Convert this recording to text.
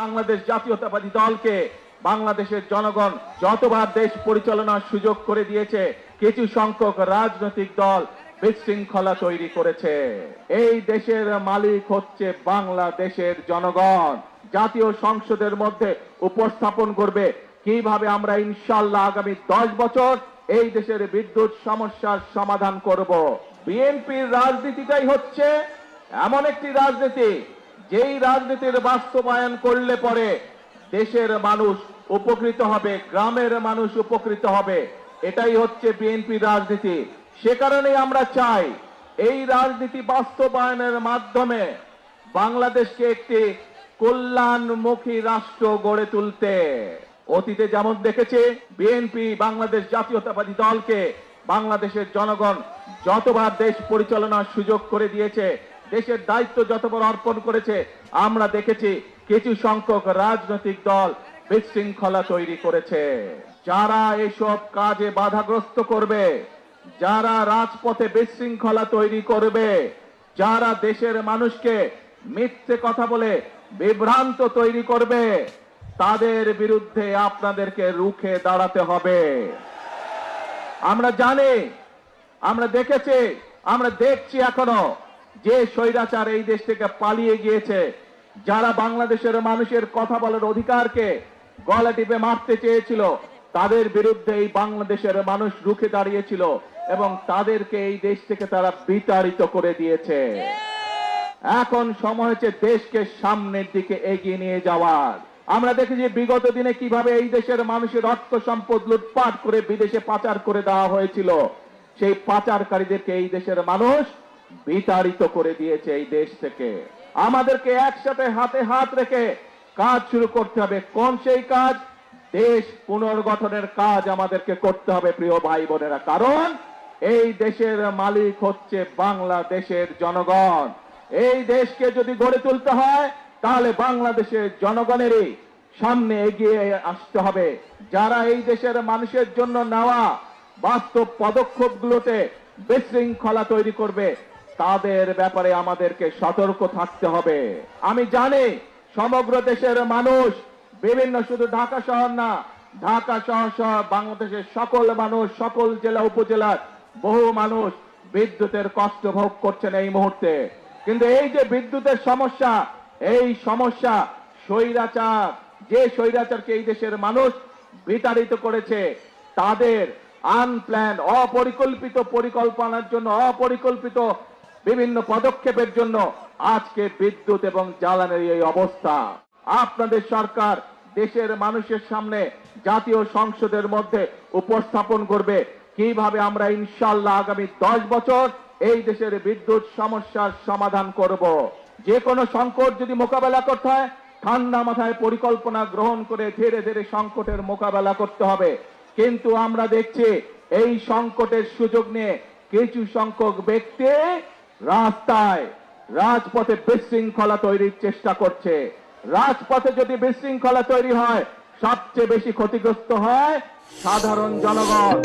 বাংলাদেশ জাতীয়তাবাদী দলকে বাংলাদেশের জনগণ যতবার দেশ পরিচালনার সুযোগ করে দিয়েছে, কিছু সংখ্যক রাজনৈতিক দল বিশৃঙ্খলা তৈরি করেছে। এই দেশের মালিক হচ্ছে বাংলাদেশের জনগণ। জাতীয় সংসদের মধ্যে উপস্থাপন করবে কিভাবে আমরা ইনশাআল্লাহ আগামী 10 বছর এই দেশের বিদ্যুৎ সমস্যার সমাধান করব। বিএনপির রাজনীতিটাই হচ্ছে এমন একটি রাজনীতি, যেই রাজনীতির বাস্তবায়ন করলে পরে দেশের মানুষ উপকৃত হবে, গ্রামের মানুষ উপকৃত হবে। এটাই হচ্ছে বিএনপির রাজনীতি। সে কারণেই আমরা চাই এই রাজনীতি বাস্তবায়নের মাধ্যমে বাংলাদেশকে একটি কল্যাণমুখী রাষ্ট্র গড়ে তুলতে। অতীতে যেমন দেখেছে বিএনপি বাংলাদেশ জাতীয়তাবাদী দলকে বাংলাদেশের জনগণ যতবার দেশ পরিচালনার সুযোগ করে দিয়েছে, দেশের দায়িত্ব যতবার অর্পণ করেছে, আমরা দেখেছি কিছু সংখ্যক রাজনৈতিক দল বিশৃঙ্খলা তৈরি করেছে। যারা এসব কাজে বাধাগ্রস্ত করবে, যারা রাজপথে বিশৃঙ্খলা তৈরি করবে, যারা দেশের মানুষকে মিথ্যে কথা বলে বিভ্রান্ত তৈরি করবে, তাদের বিরুদ্ধে আপনাদেরকে রুখে দাঁড়াতে হবে। আমরা জানি, আমরা দেখেছি, আমরা দেখছি এখনো যে স্বৈরাচার এই দেশ থেকে পালিয়ে গিয়েছে, যারা বাংলাদেশের মানুষের কথা বলার অধিকারকে গলা টিপে মারতে চেয়েছিল, তাদের বিরুদ্ধে এই বাংলাদেশের মানুষ রুখে দাঁড়িয়েছিল এবং তাদেরকে এই দেশ থেকে তারা বিতাড়িত করে দিয়েছে। এখন সময় হচ্ছে দেশকে সামনের দিকে এগিয়ে নিয়ে যাওয়ার। আমরা দেখেছি বিগত দিনে কিভাবে এই দেশের মানুষের অর্থ সম্পদ লুটপাট করে বিদেশে পাচার করে দেওয়া হয়েছিল। সেই পাচারকারীদেরকে এই দেশের মানুষ বিতাড়িত করে দিয়েছে এই দেশ থেকে। আমাদেরকে একসাথে হাতে হাত রেখে কাজ শুরু করতে হবে। কোন সেই কাজ? দেশ পুনর্গঠনের কাজ আমাদেরকে করতে হবে প্রিয় ভাই বোনেরা। কারণ এই দেশের মালিক হচ্ছে বাংলাদেশের জনগণ। এই দেশকে যদি গড়ে তুলতে হয় তাহলে বাংলাদেশের জনগণেরই সামনে এগিয়ে আসতে হবে। যারা এই দেশের মানুষের জন্য নেওয়া বাস্তব পদক্ষেপগুলোতে বিশৃঙ্খলা তৈরি করবে, তাদের ব্যাপারে আমাদেরকে সতর্ক থাকতে হবে। আমি জানি সমগ্র দেশের মানুষ, বিভিন্ন শুধু ঢাকা শহর না, ঢাকা শহর সহ বাংলাদেশের সকল মানুষ, সকল জেলা উপজেলার বহু মানুষ বিদ্যুতের কষ্ট ভোগ করছেন এই মুহূর্তে। কিন্তু এই যে বিদ্যুতের সমস্যা, এই সমস্যা স্বৈরাচার, যে স্বৈরাচারকে এই দেশের মানুষ বিতাড়িত করেছে, তাদের আনপ্ল্যান, অপরিকল্পিত পরিকল্পনার জন্য, অপরিকল্পিত বিভিন্ন পদক্ষেপের জন্য আজকে বিদ্যুৎ এবং জ্বালানির এই অবস্থা। আপনাদের সরকার দেশের মানুষের সামনে জাতীয় সংসদের মধ্যে উপস্থাপন করবে কিভাবে আমরা ইনশাআল্লাহ আগামী 10 বছর এই দেশের বিদ্যুৎ সমস্যার সমাধান করব। যে কোনো সংকট যদি মোকাবেলা করতে হয়, ঠান্ডা মাথায় পরিকল্পনা গ্রহণ করে ধীরে ধীরে সংকটের মোকাবেলা করতে হবে। কিন্তু আমরা দেখছি এই সংকটের সুযোগ নিয়ে কিছু সংখ্যক ব্যক্তি রাস্তায়, রাজপথে বিশৃঙ্খলা তৈরির চেষ্টা করছে। রাজপথে যদি বিশৃঙ্খলা তৈরি হয়, সবচেয়ে বেশি ক্ষতিগ্রস্ত হয় সাধারণ জনগণ।